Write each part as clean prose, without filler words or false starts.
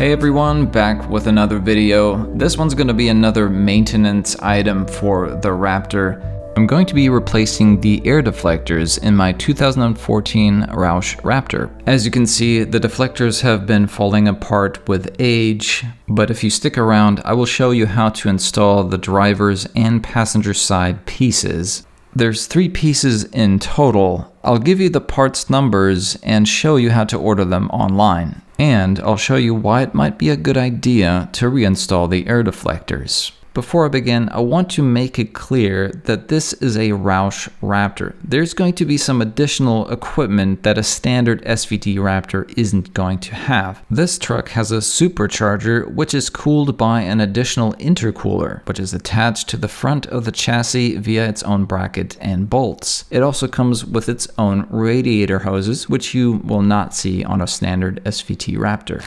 Hey everyone, back with another video. This one's going to be another maintenance item for the Raptor. I'm going to be replacing the air deflectors in my 2014 Roush Raptor. As you can see, the deflectors have been falling apart with age, but if you stick around, I will show you how to install the driver's and passenger side pieces. There's 3 pieces in total. I'll give you the parts numbers and show you how to order them online. And I'll show you why it might be a good idea to reinstall the air deflectors. Before I begin, I want to make it clear that this is a Roush Raptor. There's going to be some additional equipment that a standard SVT Raptor isn't going to have. This truck has a supercharger which is cooled by an additional intercooler, which is attached to the front of the chassis via its own bracket and bolts. It also comes with its own radiator hoses, which you will not see on a standard SVT Raptor.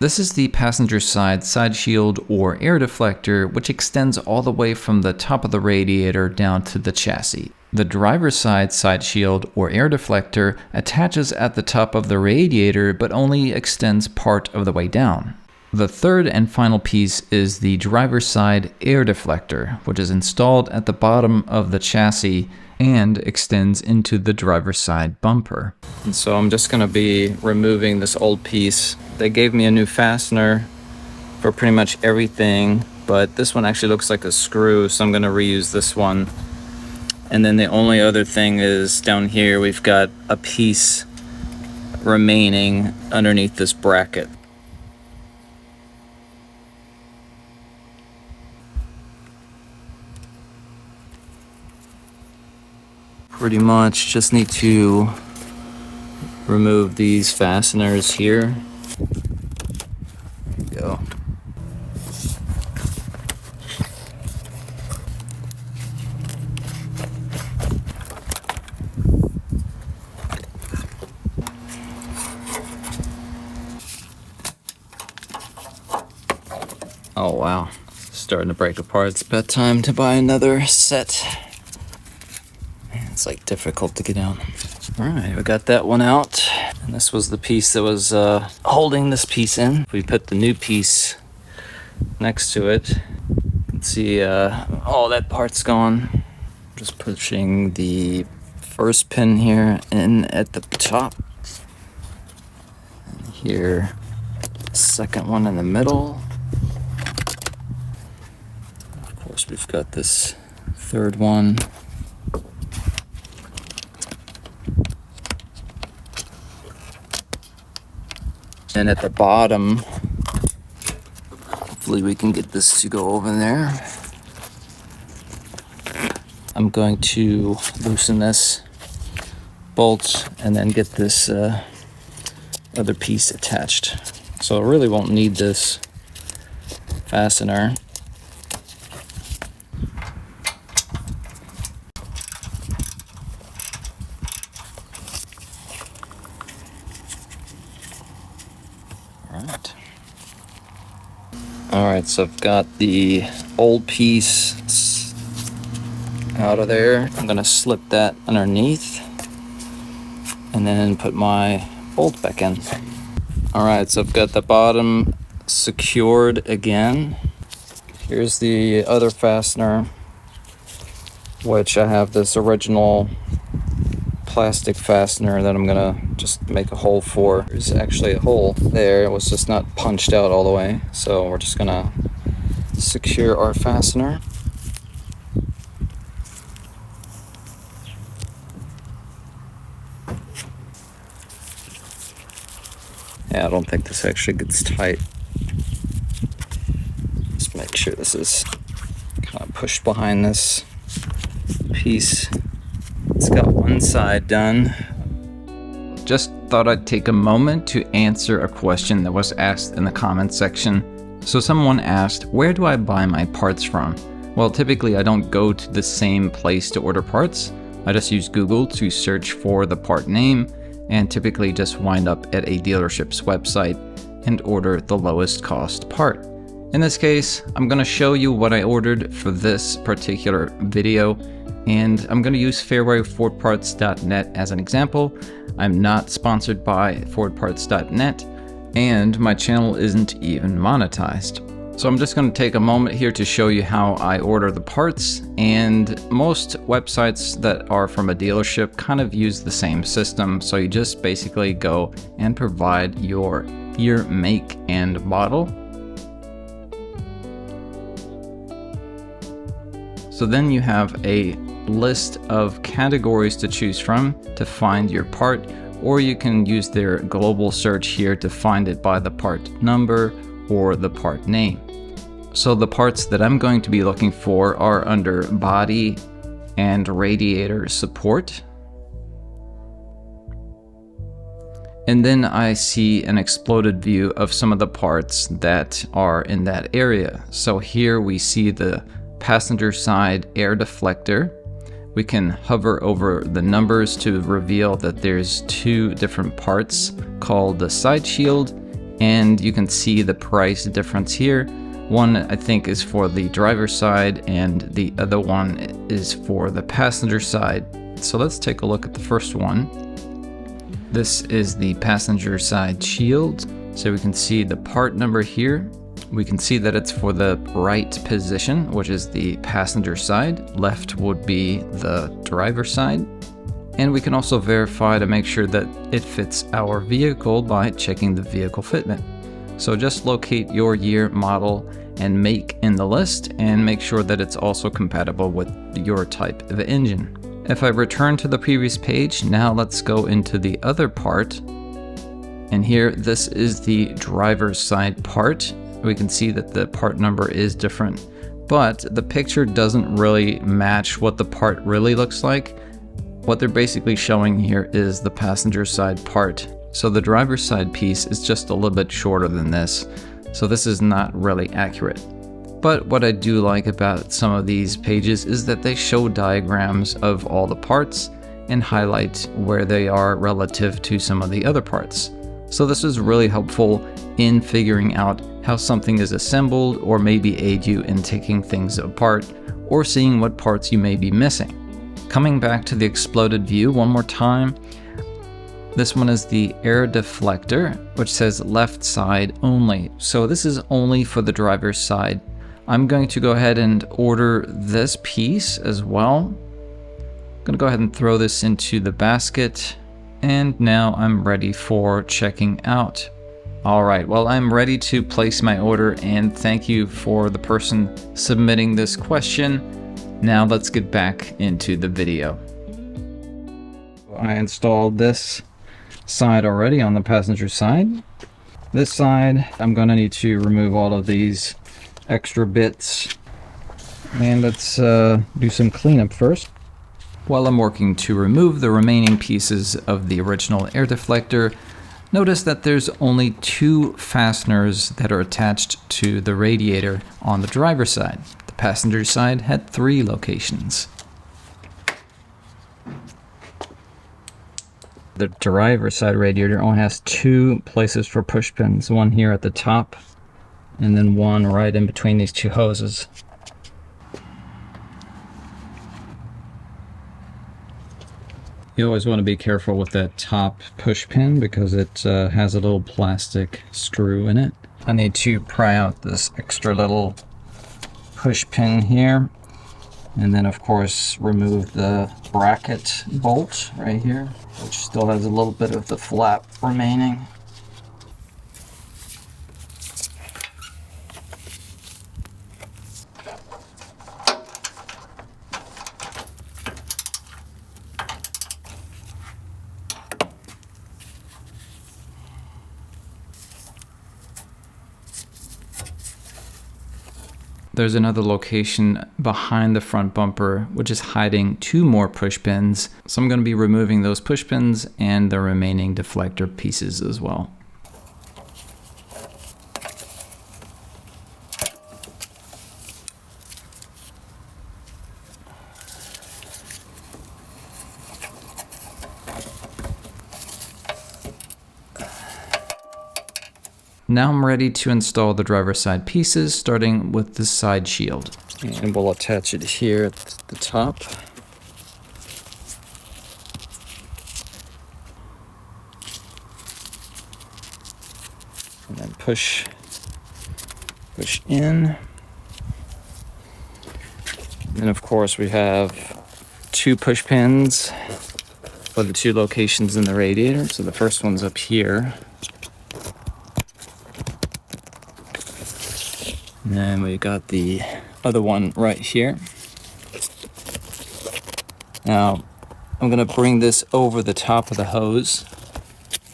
This is the passenger side shield or air deflector, which extends all the way from the top of the radiator down to the chassis. The driver's side shield or air deflector attaches at the top of the radiator but only extends part of the way down. The third and final piece is the driver's side air deflector, which is installed at the bottom of the chassis and extends into the driver's side bumper. And so I'm just going to be removing this old piece. They gave me a new fastener for pretty much everything, but this one actually looks like a screw, so I'm going to reuse this one. And then the only other thing is down here we've got a piece remaining underneath this bracket. Pretty much just need to remove these fasteners here. There we go. Oh wow, it's starting to break apart. It's about time to buy another set. It's like difficult to get out. All right, we got that one out. And this was the piece that was holding this piece in. We put the new piece next to it. You can see all that part's gone. Just pushing the first pin here in at the top. And here, second one in the middle. Of course, we've got this third one. And at the bottom, hopefully we can get this to go over there. I'm going to loosen this bolt and then get this other piece attached. So I really won't need this fastener. Alright, so I've got the old piece out of there. I'm going to slip that underneath and then put my bolt back in. Alright, so I've got the bottom secured again. Here's the other fastener, which I have this original plastic fastener that I'm gonna just make a hole for. There's actually a hole there, it was just not punched out all the way, so we're just gonna secure our fastener. Yeah, I don't think this actually gets tight. Just make sure this is kind of pushed behind this piece. It's got one side done. Just thought I'd take a moment to answer a question that was asked in the comments section. So someone asked, where do I buy my parts from? Well, typically I don't go to the same place to order parts. I just use Google to search for the part name and typically just wind up at a dealership's website and order the lowest cost part. In this case, I'm going to show you what I ordered for this particular video, and I'm going to use fairwayrefordparts.net as an example. I'm not sponsored by fordparts.net, and my channel isn't even monetized. So I'm just going to take a moment here to show you how I order the parts, and most websites that are from a dealership kind of use the same system. So you just basically go and provide your year, make, and model. So then you have a list of categories to choose from to find your part, or you can use their global search here to find it by the part number or the part name. So the parts that I'm going to be looking for are under body and radiator support. And then I see an exploded view of some of the parts that are in that area. So here we see the passenger side air deflector. We can hover over the numbers to reveal that there's two different parts called the side shield, and you can see the price difference here. One I think is for the driver's side and the other one is for the passenger side. So let's take a look at the first one. This is the passenger side shield. So we can see the part number here. We can see that it's for the right position, which is the passenger side. Left would be the driver's side. And we can also verify to make sure that it fits our vehicle by checking the vehicle fitment. So just locate your year, model, and make in the list and make sure that it's also compatible with your type of engine. If I return to the previous page, now let's go into the other part. And here, this is the driver's side part. We can see that the part number is different, but the picture doesn't really match what the part really looks like. What they're basically showing here is the passenger side part. So the driver's side piece is just a little bit shorter than this. So this is not really accurate. But what I do like about some of these pages is that they show diagrams of all the parts and highlight where they are relative to some of the other parts. So this is really helpful in figuring out how something is assembled, or maybe aid you in taking things apart or seeing what parts you may be missing. Coming back to the exploded view one more time. This one is the Air Deflector, which says left side only. So this is only for the driver's side. I'm going to go ahead and order this piece as well. I'm going to go ahead and throw this into the basket. And now I'm ready for checking out. All right, well, I'm ready to place my order, and thank you for the person submitting this question. Now let's get back into the video. I installed this side already on the passenger side. This side, I'm gonna need to remove all of these extra bits. And let's do some cleanup first. While I'm working to remove the remaining pieces of the original air deflector, notice that there's only two fasteners that are attached to the radiator on the driver's side. The passenger side had 3 locations. The driver's side radiator only has 2 places for push pins, one here at the top and then one right in between these 2 hoses. You always want to be careful with that top push pin because it has a little plastic screw in it. I need to pry out this extra little push pin here, and then of course remove the bracket bolt right here, which still has a little bit of the flap remaining. There's another location behind the front bumper, which is hiding 2 more push pins. So I'm going to be removing those push pins and the remaining deflector pieces as well. Now I'm ready to install the driver's side pieces, starting with the side shield. And we'll attach it here at the top. And then push in. And of course we have 2 push pins for the 2 locations in the radiator. So the first one's up here. And then we got the other one right here. Now I'm gonna bring this over the top of the hose.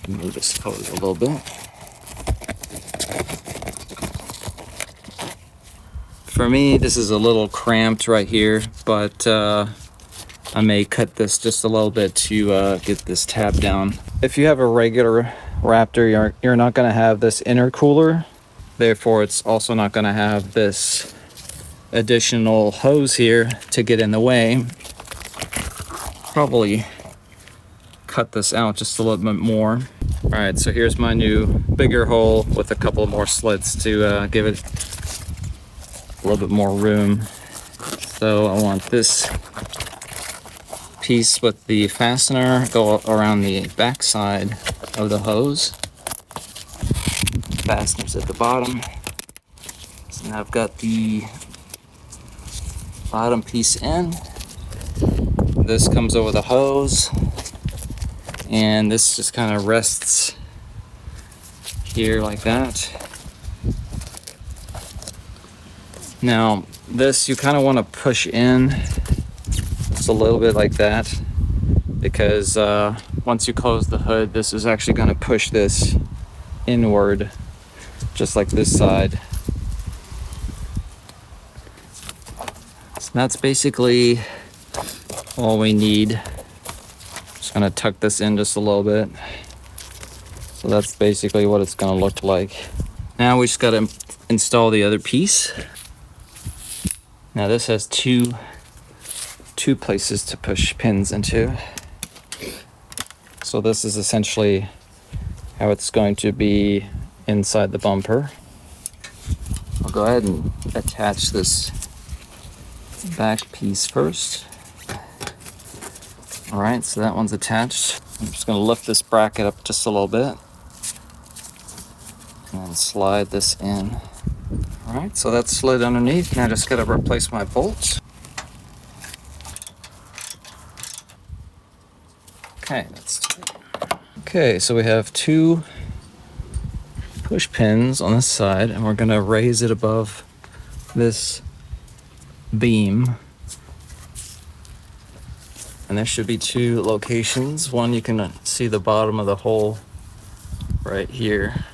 Move this hose a little bit. For me, this is a little cramped right here, but I may cut this just a little bit to get this tab down. If you have a regular Raptor, you're not gonna have this intercooler. Therefore, it's also not gonna have this additional hose here to get in the way. Probably cut this out just a little bit more. All right, so here's my new bigger hole with a couple more slits to give it a little bit more room. So I want this piece with the fastener go around the back side of the hose. Fasteners at the bottom. So now I've got the bottom piece in. This comes over the hose, and this just kind of rests here like that. Now this you kind of want to push in just a little bit like that, because once you close the hood, this is actually going to push this inward, just like this side. So that's basically all we need. Just gonna tuck this in just a little bit. So that's basically what it's gonna look like. Now we just gotta install the other piece. Now this has two places to push pins into. So this is essentially how it's going to be inside the bumper. I'll go ahead and attach this back piece first. All right, so that one's attached. I'm just gonna lift this bracket up just a little bit and then slide this in. All right, so that's slid underneath. Now I just gotta replace my bolts. Okay, that's tight. Okay, so we have 2 push pins on this side, and we're gonna raise it above this beam. And there should be 2 locations. One, you can see the bottom of the hole right here.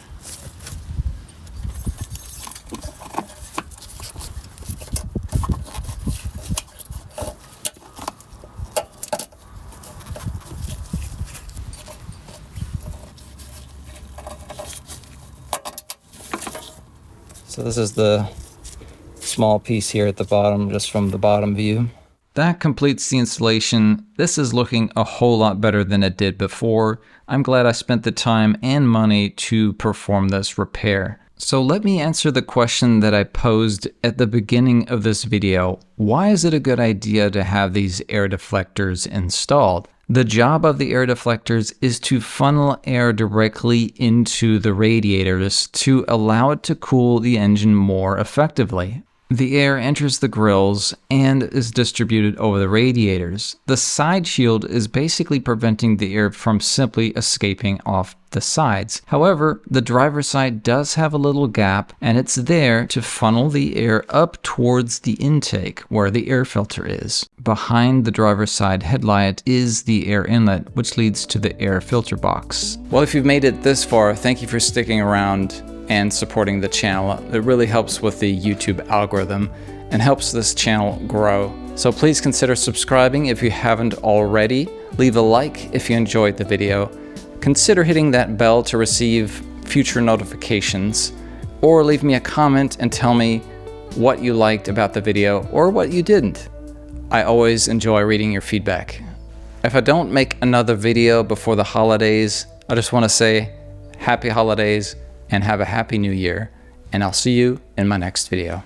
So this is the small piece here at the bottom, just from the bottom view. That completes the installation. This is looking a whole lot better than it did before. I'm glad I spent the time and money to perform this repair. So let me answer the question that I posed at the beginning of this video. Why is it a good idea to have these air deflectors installed? The job of the air deflectors is to funnel air directly into the radiators to allow it to cool the engine more effectively. The air enters the grills and is distributed over the radiators. The side shield is basically preventing the air from simply escaping off the sides. However, the driver's side does have a little gap, and it's there to funnel the air up towards the intake where the air filter is. Behind the driver's side headlight is the air inlet, which leads to the air filter box. Well, if you've made it this far, thank you for sticking around and supporting the channel. It really helps with the YouTube algorithm and helps this channel grow. So please consider subscribing if you haven't already. Leave a like if you enjoyed the video. Consider hitting that bell to receive future notifications, or leave me a comment and tell me what you liked about the video or what you didn't. I always enjoy reading your feedback. If I don't make another video before the holidays, I just want to say happy holidays and have a happy new year, and I'll see you in my next video.